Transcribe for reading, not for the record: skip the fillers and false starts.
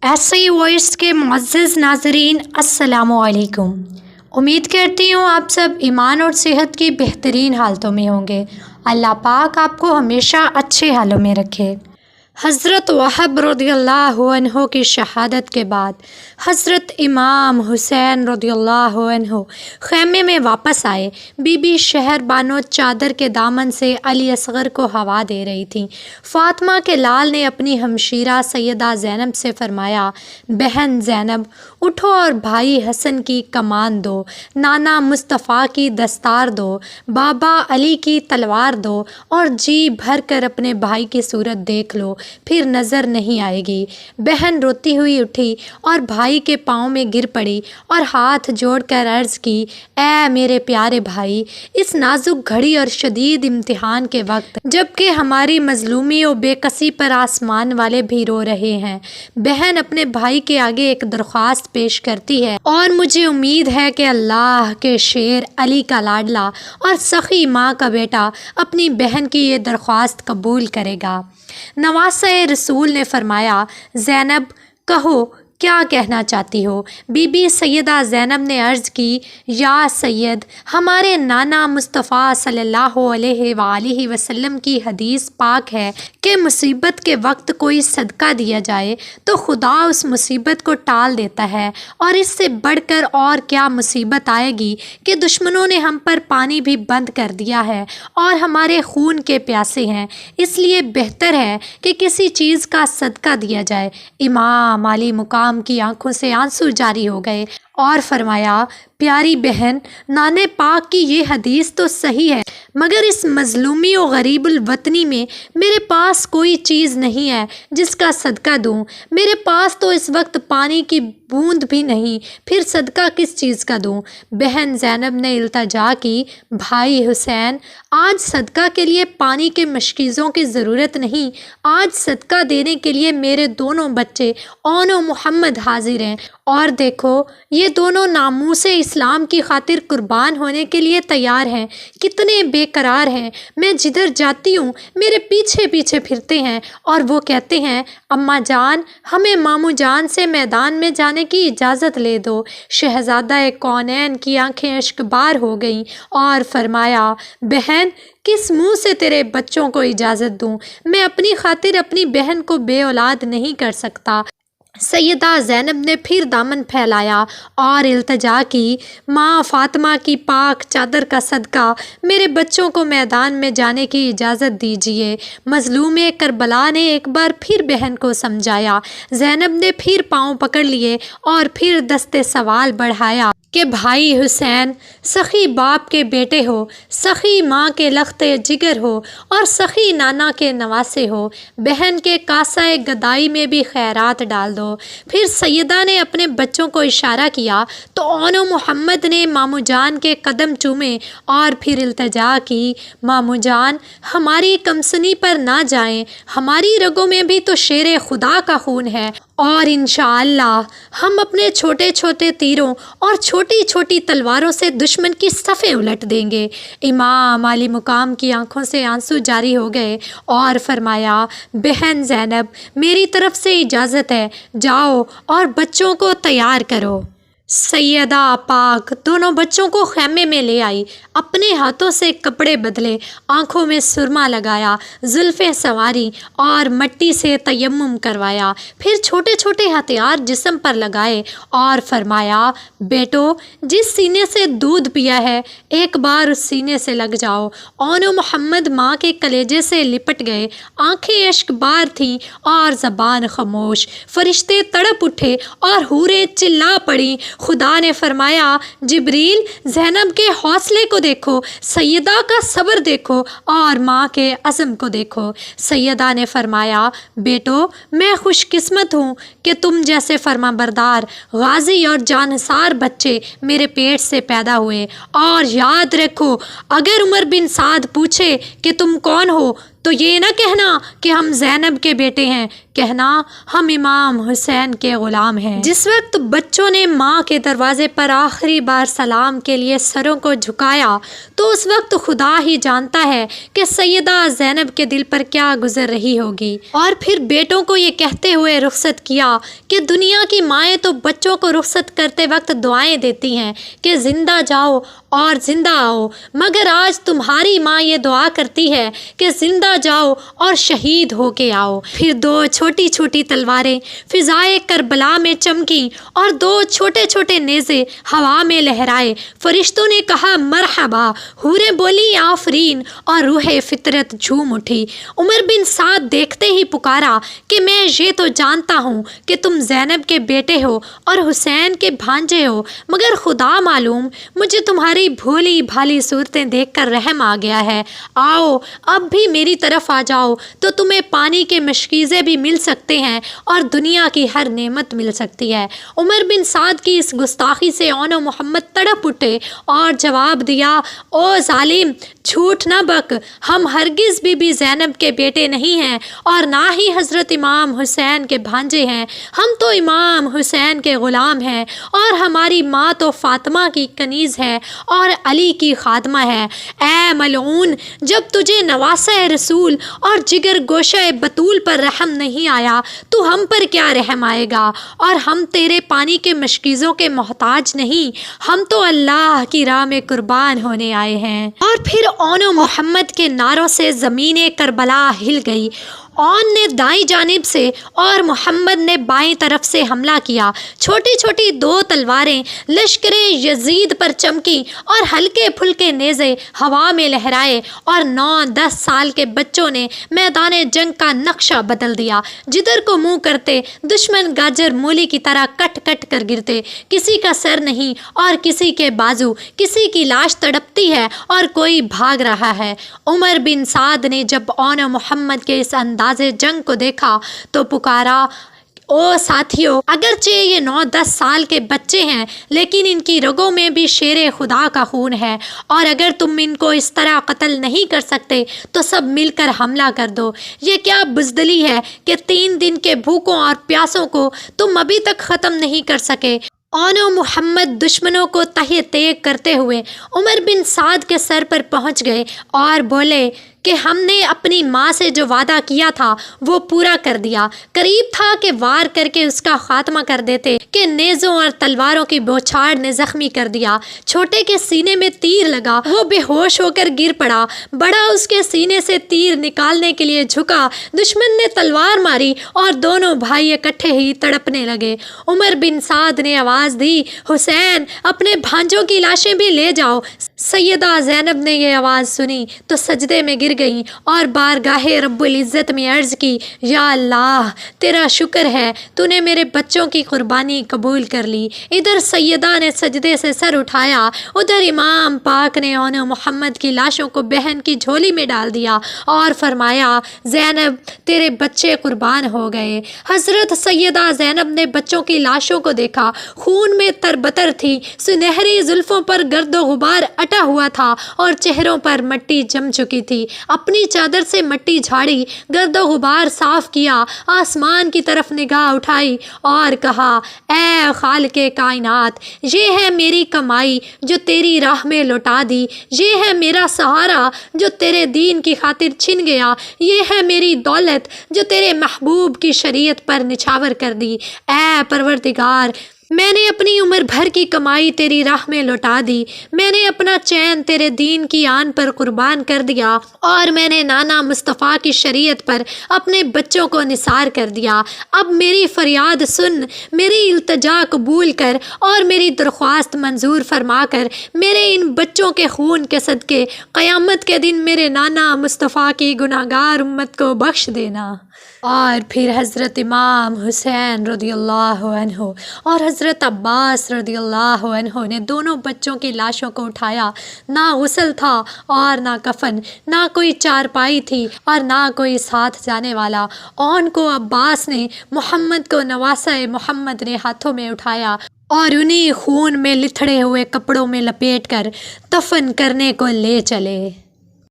ایسے ہی وائس کے معزز ناظرین السلام علیکم۔ امید کرتی ہوں آپ سب ایمان اور صحت کی بہترین حالتوں میں ہوں گے۔ اللہ پاک آپ کو ہمیشہ اچھے حالوں میں رکھے۔ حضرت وہب رضی اللہ عنہ کی شہادت کے بعد حضرت امام حسین رضی اللہ عنہ خیمے میں واپس آئے۔ بی بی شہر بانو چادر کے دامن سے علی اصغر کو ہوا دے رہی تھیں۔ فاطمہ کے لال نے اپنی ہمشیرہ سیدہ زینب سے فرمایا، بہن زینب اٹھو اور بھائی حسن کی کمان دو، نانا مصطفیٰ کی دستار دو، بابا علی کی تلوار دو اور جی بھر کر اپنے بھائی کی صورت دیکھ لو، پھر نظر نہیں آئے گی۔ بہن روتی ہوئی اٹھی اور بھائی کے پاؤں میں گر پڑی اور ہاتھ جوڑ کر عرض کی، اے میرے پیارے بھائی، اس نازک گھڑی اور شدید امتحان کے وقت جب کہ ہماری مظلومی و بے کسی پر آسمان والے بھی رو رہے ہیں، بہن اپنے بھائی کے آگے ایک درخواست پیش کرتی ہے اور مجھے امید ہے کہ اللہ کے شیر علی کا لاڈلا اور سخی ماں کا بیٹا اپنی بہن کی یہ درخواست قبول کرے گا۔ نواسہ رسول نے فرمایا، زینب کہو کیا کہنا چاہتی ہو؟ بی بی سیدہ زینب نے عرض کی، یا سید، ہمارے نانا مصطفیٰ صلی اللہ علیہ وآلہ وسلم کی حدیث پاک ہے کہ مصیبت کے وقت کوئی صدقہ دیا جائے تو خدا اس مصیبت کو ٹال دیتا ہے، اور اس سے بڑھ کر اور کیا مصیبت آئے گی کہ دشمنوں نے ہم پر پانی بھی بند کر دیا ہے اور ہمارے خون کے پیاسے ہیں، اس لیے بہتر ہے کہ کسی چیز کا صدقہ دیا جائے۔ امام علی مقام کی آنکھوں سے آنسو جاری ہو گئے اور فرمایا، پیاری بہن، نانے پاک کی یہ حدیث تو صحیح ہے، مگر اس مظلومی و غریب الوطنی میں میرے پاس کوئی چیز نہیں ہے جس کا صدقہ دوں۔ میرے پاس تو اس وقت پانی کی بوند بھی نہیں، پھر صدقہ کس چیز کا دوں؟ بہن زینب نے التجا کی، بھائی حسین، آج صدقہ کے لیے پانی کے مشکیزوں کی ضرورت نہیں، آج صدقہ دینے کے لیے میرے دونوں بچے اون و محمد حاضر ہیں، اور دیکھو یہ دونوں ناموس اسلام کی خاطر قربان ہونے کے لیے تیار ہیں، کتنے بے قرار ہیں، میں جدھر جاتی ہوں میرے پیچھے پیچھے پھرتے ہیں اور وہ کہتے ہیں، اماں جان، ہمیں ماموں جان سے میدان میں جانے کی اجازت لے دو۔ شہزادہ کونین کی آنکھیں اشک بار ہو گئیں اور فرمایا، بہن، کس منہ سے تیرے بچوں کو اجازت دوں؟ میں اپنی خاطر اپنی بہن کو بے اولاد نہیں کر سکتا۔ سیدہ زینب نے پھر دامن پھیلایا اور التجا کی، ماں فاطمہ کی پاک چادر کا صدقہ میرے بچوں کو میدان میں جانے کی اجازت دیجیے۔ مظلوم کربلا نے ایک بار پھر بہن کو سمجھایا۔ زینب نے پھر پاؤں پکڑ لیے اور پھر دستے سوال بڑھایا کہ بھائی حسین، سخی باپ کے بیٹے ہو، سخی ماں کے لخت جگر ہو اور سخی نانا کے نواسے ہو، بہن کے کاسہ گدائی میں بھی خیرات ڈال دو۔ پھر سیدہ نے اپنے بچوں کو اشارہ کیا تو اون و محمد نے ماموں جان کے قدم چومے اور پھر التجا کی، ماموں جان، ہماری کمسنی پر نہ جائیں، ہماری رگوں میں بھی تو شیر خدا کا خون ہے، اور انشاءاللہ ہم اپنے چھوٹے چھوٹے تیروں اور چھوٹی چھوٹی تلواروں سے دشمن کی صفیں الٹ دیں گے۔ امام علی مقام کی آنکھوں سے آنسو جاری ہو گئے اور فرمایا، بہن زینب، میری طرف سے اجازت ہے، جاؤ اور بچوں کو تیار کرو۔ سیدہ پاک دونوں بچوں کو خیمے میں لے آئی، اپنے ہاتھوں سے کپڑے بدلے، آنکھوں میں سرما لگایا، زلفیں سنواری اور مٹی سے تیمم کروایا، پھر چھوٹے چھوٹے ہتھیار جسم پر لگائے اور فرمایا، بیٹو، جس سینے سے دودھ پیا ہے ایک بار اس سینے سے لگ جاؤ۔ اون و محمد ماں کے کلیجے سے لپٹ گئے، آنکھیں اشک بار تھیں اور زبان خاموش۔ فرشتے تڑپ اٹھے اور حوریں چلا پڑیں۔ خدا نے فرمایا، جبریل، زینب کے حوصلے کو دیکھو، سیدہ کا صبر دیکھو اور ماں کے عزم کو دیکھو۔ سیدہ نے فرمایا، بیٹو، میں خوش قسمت ہوں کہ تم جیسے فرما بردار، غازی اور جانحصار بچے میرے پیٹ سے پیدا ہوئے، اور یاد رکھو، اگر عمر بن سعد پوچھے کہ تم کون ہو تو یہ نہ کہنا کہ ہم زینب کے بیٹے ہیں، کہنا ہم امام حسین کے غلام ہیں۔ جس وقت بچوں نے ماں کے دروازے پر آخری بار سلام کے لیے سروں کو جھکایا تو اس وقت خدا ہی جانتا ہے کہ سیدہ زینب کے دل پر کیا گزر رہی ہوگی۔ اور پھر بیٹوں کو یہ کہتے ہوئے رخصت کیا کہ دنیا کی مائیں تو بچوں کو رخصت کرتے وقت دعائیں دیتی ہیں کہ زندہ جاؤ اور زندہ آؤ، مگر آج تمہاری ماں یہ دعا کرتی ہے کہ زندہ جاؤ اور شہید ہو کے آؤ۔ پھر دو چھوٹی چھوٹی تلواریں فضائے کربلا میں چمکیں اور دو چھوٹے چھوٹے نیزے ہوا میں لہرائے۔ فرشتوں نے کہا مرحبا، حوریں بولی آفرین، اور روح فطرت جھوم اٹھی۔ عمر بن سعد دیکھتے ہی پکارا کہ میں یہ تو جانتا ہوں کہ تم زینب کے بیٹے ہو اور حسین کے بھانجے ہو، مگر خدا معلوم مجھے تمہاری بھولی بھالی صورتیں دیکھ کر رحم آ گیا ہے۔ آؤ اب بھی میری طرف آ جاؤ تو تمہیں پانی کے مشکیزے بھی مل سکتے ہیں اور دنیا کی ہر نعمت مل سکتی ہے۔ عمر بن سعد کی اس گستاخی سے اون و محمد تڑپ اٹھے اور جواب دیا، او ظالم، جھوٹ نہ بک، ہم ہرگز بی زینب کے بیٹے نہیں ہیں اور نہ ہی حضرت امام حسین کے بھانجے ہیں، ہم تو امام حسین کے غلام ہیں اور ہماری ماں تو فاطمہ کی کنیز ہے اور علی کی خادمہ ہے۔ اے ملعون، جب تجھے نواسہ رسول اور جگر گوشہ بطول پر رحم نہیں آیا تو ہم پر کیا رحم آئے گا؟ اور ہم تیرے پانی کے مشکیزوں کے محتاج نہیں، ہم تو اللہ کی راہ میں قربان ہونے آئے ہیں۔ اور پھر اون و محمد کے نعروں سے زمین کربلا ہل گئی۔ اون نے دائیں جانب سے اور محمد نے بائیں طرف سے حملہ کیا۔ چھوٹی چھوٹی دو تلواریں لشکر یزید پر چمکیں اور ہلکے پھلکے نیزے ہوا میں لہرائے اور 9-10 سال کے بچوں نے میدان جنگ کا نقشہ بدل دیا۔ جدھر کو منہ کرتے دشمن گاجر مولی کی طرح کٹ کٹ کر گرتے، کسی کا سر نہیں اور کسی کے بازو، کسی کی لاش تڑپتی ہے اور کوئی بھاگ رہا ہے۔ عمر بن سعد نے جب اون محمد کے اس انداز جنگ کو دیکھا تو پکارا، او ساتھیو، اگرچہ یہ 9-10 سال کے بچے ہیں لیکن ان کی رگوں میں بھی شیر خدا کا خون ہے، اور اگر تم ان کو اس طرح قتل نہیں کر سکتے تو سب مل کر حملہ کر دو۔ یہ کیا بزدلی ہے کہ 3 دن کے بھوکوں اور پیاسوں کو تم ابھی تک ختم نہیں کر سکے؟ اون و محمد دشمنوں کو تہہ تیگ کرتے ہوئے عمر بن سعد کے سر پر پہنچ گئے اور بولے کہ ہم نے اپنی ماں سے جو وعدہ کیا تھا وہ پورا کر دیا۔ قریب تھا کہ وار کر کے اس کا خاتمہ کر دیتے کہ نیزوں اور تلواروں کی بوچھاڑ نے زخمی کر دیا۔ چھوٹے کے سینے میں تیر لگا، وہ بے ہوش ہو کر گر پڑا۔ بڑا اس کے سینے سے تیر نکالنے کے لیے جھکا، دشمن نے تلوار ماری اور دونوں بھائی اکٹھے ہی تڑپنے لگے۔ عمر بن سعد نے آواز دی، حسین، اپنے بھانجوں کی لاشیں بھی لے جاؤ۔ سیدہ زینب نے یہ آواز سنی تو سجدے میں گر گئی اور بارگاہ رب العزت میں عرض کی، یا اللہ، تیرا شکر ہے تو نے میرے بچوں کی قربانی قبول کر لی۔ ادھر سیدہ نے سجدے سے سر اٹھایا، ادھر امام پاک نے اون محمد کی لاشوں کو بہن کی جھولی میں ڈال دیا اور فرمایا، زینب، تیرے بچے قربان ہو گئے۔ حضرت سیدہ زینب نے بچوں کی لاشوں کو دیکھا، خون میں تربتر تھی، سنہری زلفوں پر گرد و غبار اٹا ہوا تھا اور چہروں پر مٹی جم چکی تھی۔ اپنی چادر سے مٹی جھاڑی، گرد و غبار صاف کیا، آسمان کی طرف نگاہ اٹھائی اور کہا، اے خالق کائنات، یہ ہے میری کمائی جو تیری راہ میں لوٹا دی، یہ ہے میرا سہارا جو تیرے دین کی خاطر چھن گیا، یہ ہے میری دولت جو تیرے محبوب کی شریعت پر نچھاور کر دی۔ اے پروردگار، میں نے اپنی عمر بھر کی کمائی تیری راہ میں لوٹا دی، میں نے اپنا چین تیرے دین کی آن پر قربان کر دیا، اور میں نے نانا مصطفیٰ کی شریعت پر اپنے بچوں کو نثار کر دیا۔ اب میری فریاد سن، میری التجا قبول کر اور میری درخواست منظور فرما کر میرے ان بچوں کے خون کے صدقے قیامت کے دن میرے نانا مصطفیٰ کی گناہگار امت کو بخش دینا۔ اور پھر حضرت امام حسین رضی اللہ عنہ اور حضرت عباس رضی اللہ عنہ نے دونوں بچوں کی لاشوں کو اٹھایا۔ نہ غسل تھا اور نہ کفن، نہ کوئی چارپائی تھی اور نہ کوئی ساتھ جانے والا۔ اون کو عباس نے، محمد کو نواسہ محمد نے ہاتھوں میں اٹھایا اور انہی خون میں لتھڑے ہوئے کپڑوں میں لپیٹ کر دفن کرنے کو لے چلے۔